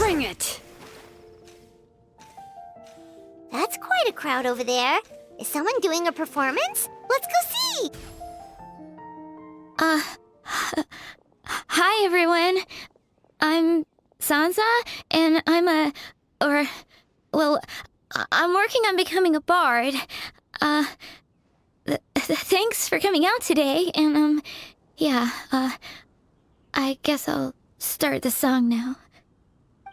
Bring it! That's quite a crowd over there. Is someone doing a performance? Let's go see! Hi everyone. I'm Sansa, and I'm working on becoming a bard. Thanks for coming out today, and I guess I'll start the song now.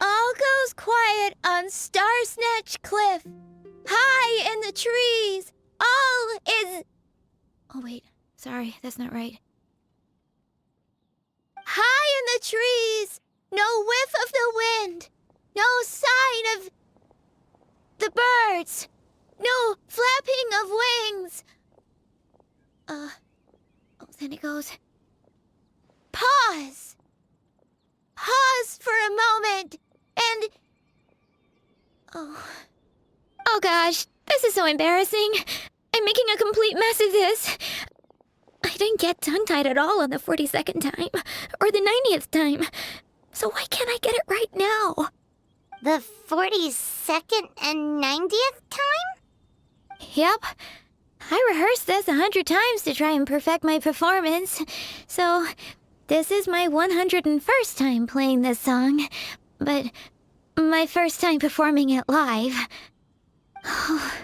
All goes quiet on Star Snatch Cliff. High in the trees, all is... Oh wait, sorry, that's not right. High in the trees, no whiff of the wind, no sign of the birds, no flapping of wings. Then it goes. Pause. Pause for a moment, and... Oh gosh, this is so embarrassing. I'm making a complete mess of this. I didn't get tongue-tied at all on the 42nd time, or the 90th time. So why can't I get it right now? The 42nd and 90th time? Yep. I rehearsed this 100 times to try and perfect my performance. So this is my 101st time playing this song, but my first time performing it live. I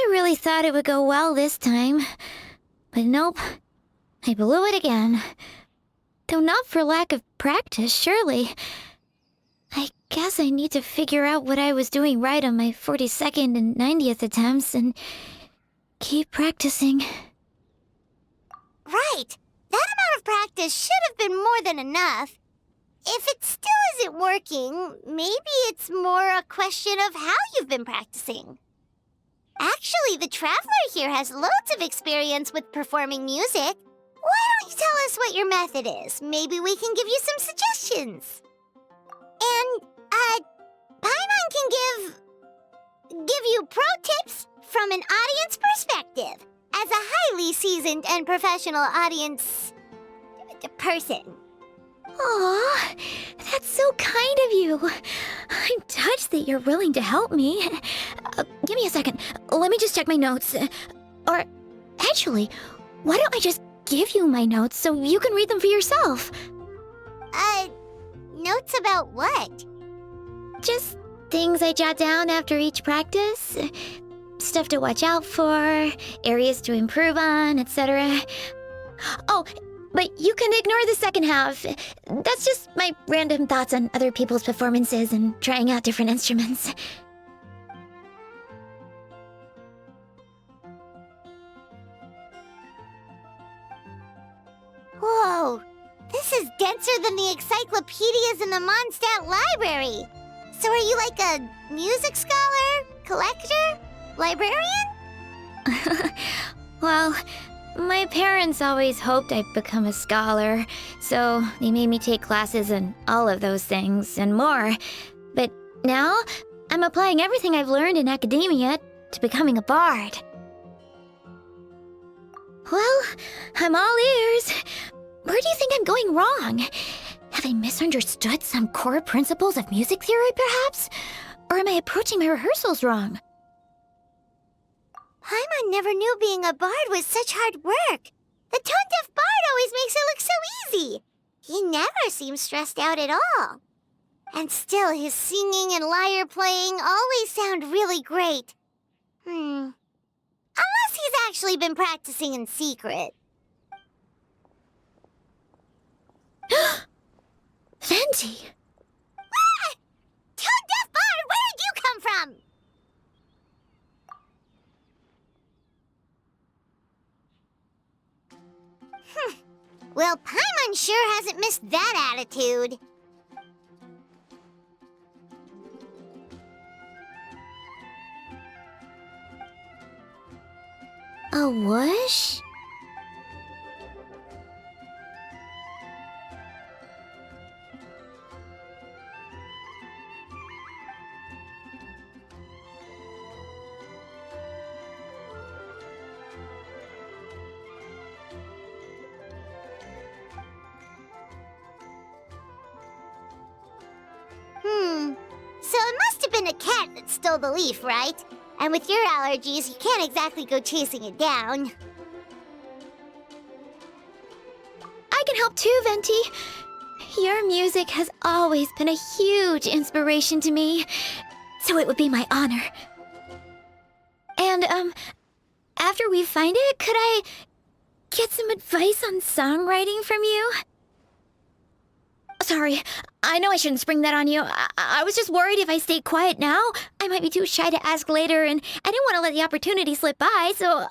really thought it would go well this time, but nope, I blew it again. Though not for lack of practice, surely. I guess I need to figure out what I was doing right on my 42nd and 90th attempts and keep practicing. Right! That amount of practice should have been more than enough. If it still isn't working, maybe it's more a question of how you've been practicing. Actually, the Traveler here has loads of experience with performing music. Why don't you tell us what your method is? Maybe we can give you some suggestions. And, Paimon can give you pro tips from an audience perspective, as a highly seasoned and professional audience person. Aw, that's so kind of you. I'm touched that you're willing to help me. Give me a second. Let me just check my notes. Or, actually, why don't I just give you my notes so you can read them for yourself? Notes about what? Just things I jot down after each practice. Stuff to watch out for, areas to improve on, etc. Oh, but you can ignore the second half. That's just my random thoughts on other people's performances and trying out different instruments. Whoa! This is denser than the encyclopedias in the Mondstadt library. So are you like a music scholar, collector, librarian? Well, my parents always hoped I'd become a scholar, so they made me take classes in all of those things and more. But now, I'm applying everything I've learned in academia to becoming a bard. Well, I'm all ears. Where do you think I'm going wrong? Have I misunderstood some core principles of music theory, perhaps? Or am I approaching my rehearsals wrong? Paimon never knew being a bard was such hard work. The tone-deaf bard always makes it look so easy. He never seems stressed out at all. And still, his singing and lyre playing always sound really great. Unless he's actually been practicing in secret. Venti! Ah! Tone-deaf bard, where did you come from? Well, Paimon sure hasn't missed that attitude. A whoosh? been a cat that stole the leaf, right? And with your allergies, you can't exactly go chasing it down. I can help too, Venti. Your music has always been a huge inspiration to me, so it would be my honor. And, after we find it, could I get some advice on songwriting from you? Sorry, I know I shouldn't spring that on you. I was just worried if I stayed quiet now, I might be too shy to ask later, and I didn't want to let the opportunity slip by, so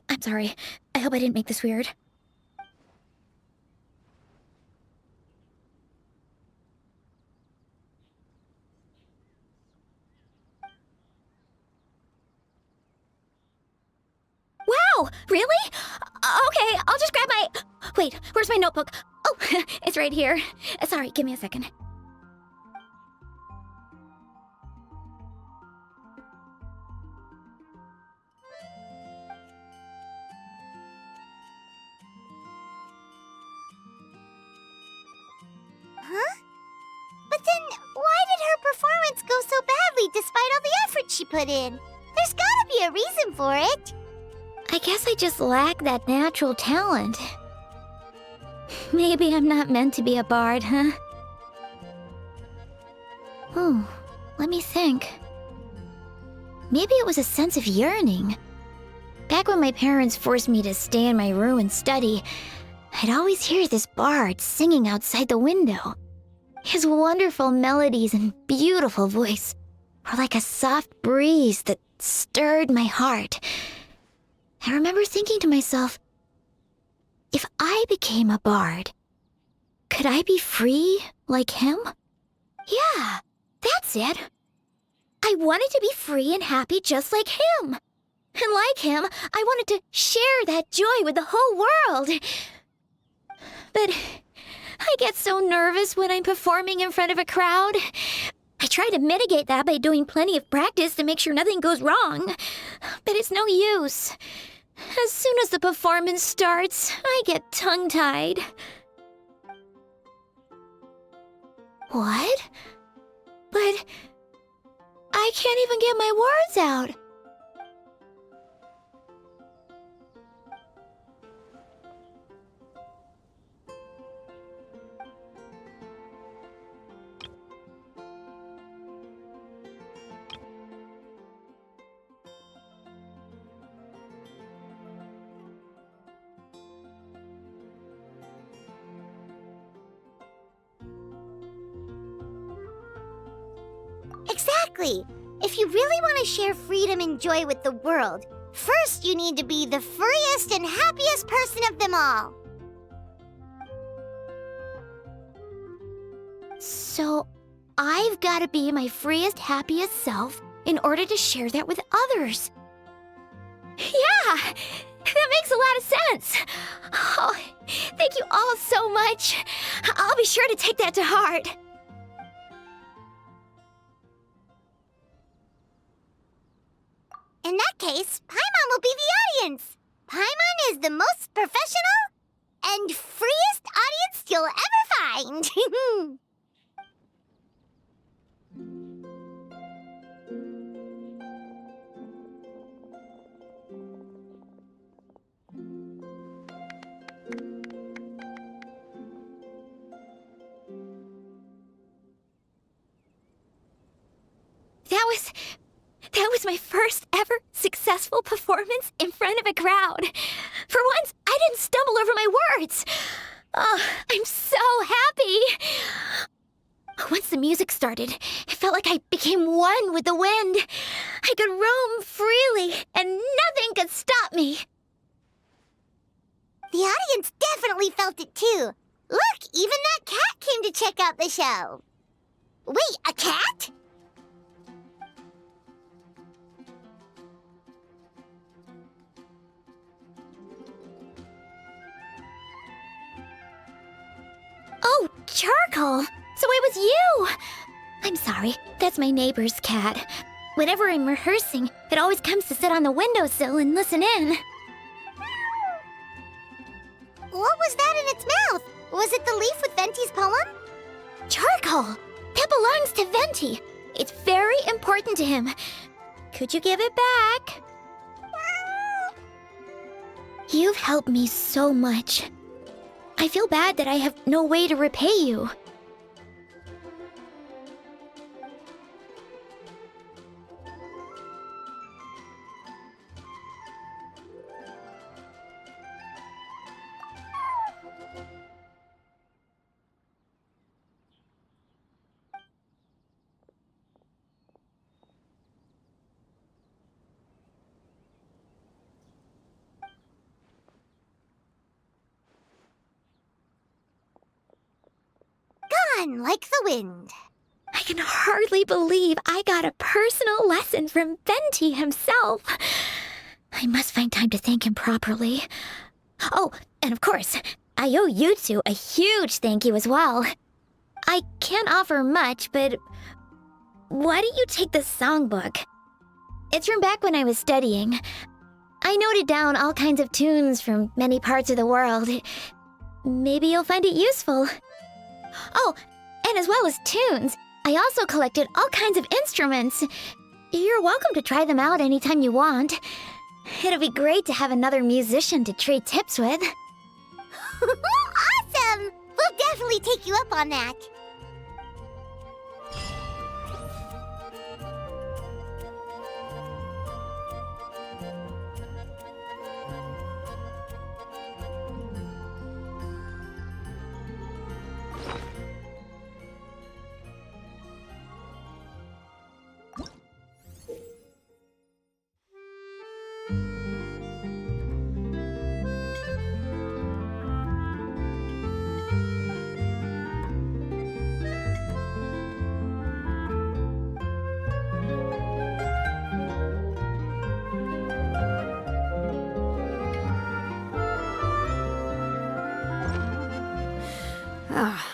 I'm sorry. I hope I didn't make this weird. Wow, really? Okay, I'll just grab my... Wait, where's my notebook? Oh, it's right here. Sorry, give me a second. Huh? But then, why did her performance go so badly despite all the effort she put in? There's gotta be a reason for it. I guess I just lack that natural talent. Maybe I'm not meant to be a bard, huh? Oh, let me think. Maybe it was a sense of yearning. Back when my parents forced me to stay in my room and study, I'd always hear this bard singing outside the window. His wonderful melodies and beautiful voice were like a soft breeze that stirred my heart. I remember thinking to myself, if I became a bard, could I be free like him? Yeah, that's it. I wanted to be free and happy just like him. And like him, I wanted to share that joy with the whole world. But I get so nervous when I'm performing in front of a crowd. I try to mitigate that by doing plenty of practice to make sure nothing goes wrong. But it's no use. As soon as the performance starts, I get tongue-tied. What? But I can't even get my words out. Exactly. If you really want to share freedom and joy with the world, first you need to be the freest and happiest person of them all. So, I've got to be my freest, happiest self in order to share that with others. Yeah, that makes a lot of sense. Oh, thank you all so much. I'll be sure to take that to heart. In that case, Paimon will be the audience. Paimon is the most professional and freest audience you'll ever find. That was my first ever successful performance in front of a crowd. For once, I didn't stumble over my words. Oh, I'm so happy. Once the music started, it felt like I became one with the wind. I could roam freely, and nothing could stop me. The audience definitely felt it too. Look, even that cat came to check out the show. Wait, a cat? Oh, Charcoal! So it was you! I'm sorry, that's my neighbor's cat. Whenever I'm rehearsing, it always comes to sit on the windowsill and listen in. What was that in its mouth? Was it the leaf with Venti's poem? Charcoal! That belongs to Venti. It's very important to him. Could you give it back? You've helped me so much. I feel bad that I have no way to repay you. Gone like the wind. I can hardly believe I got a personal lesson from Venti himself. I must find time to thank him properly. Oh, and of course, I owe you two a huge thank you as well. I can't offer much, but why don't you take this songbook? It's from back when I was studying. I noted down all kinds of tunes from many parts of the world. Maybe you'll find it useful. Oh, and as well as tunes, I also collected all kinds of instruments. You're welcome to try them out anytime you want. It'll be great to have another musician to trade tips with. Awesome! We'll definitely take you up on that.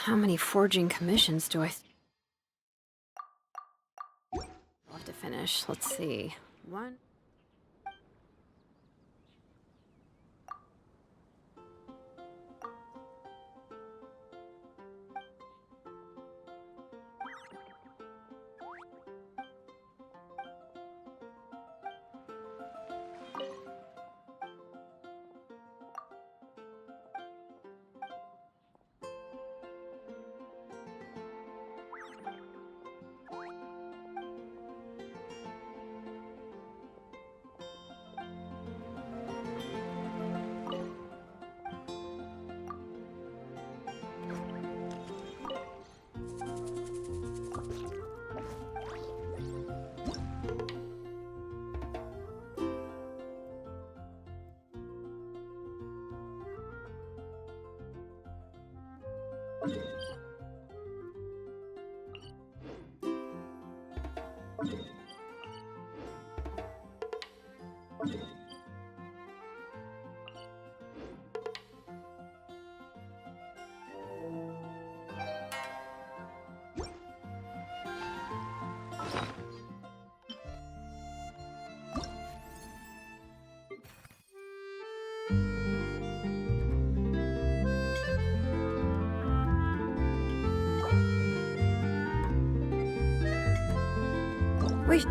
How many forging commissions do I... I'll have to finish. Let's see. One... Wait.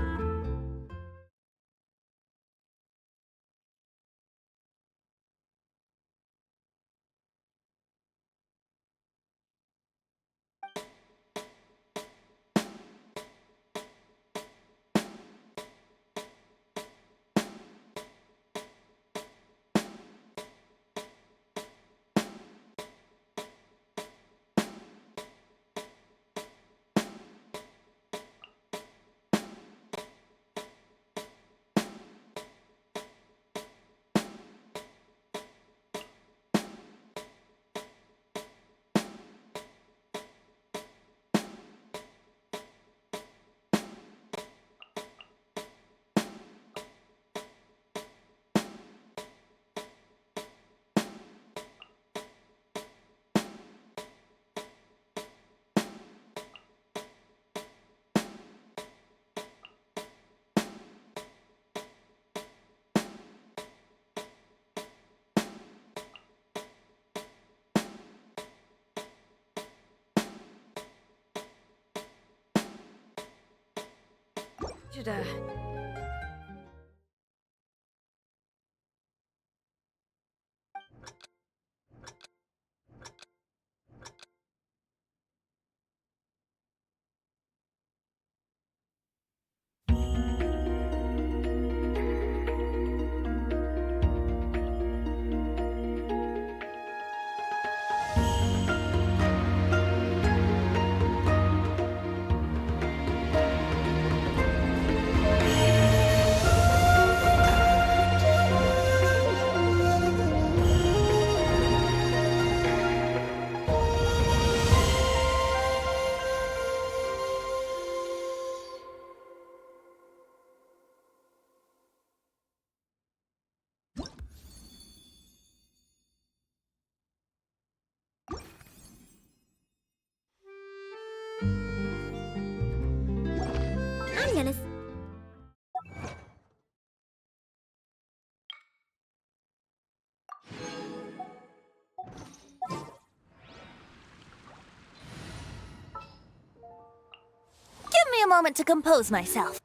Should, I'm gonna. Give me a moment to compose myself.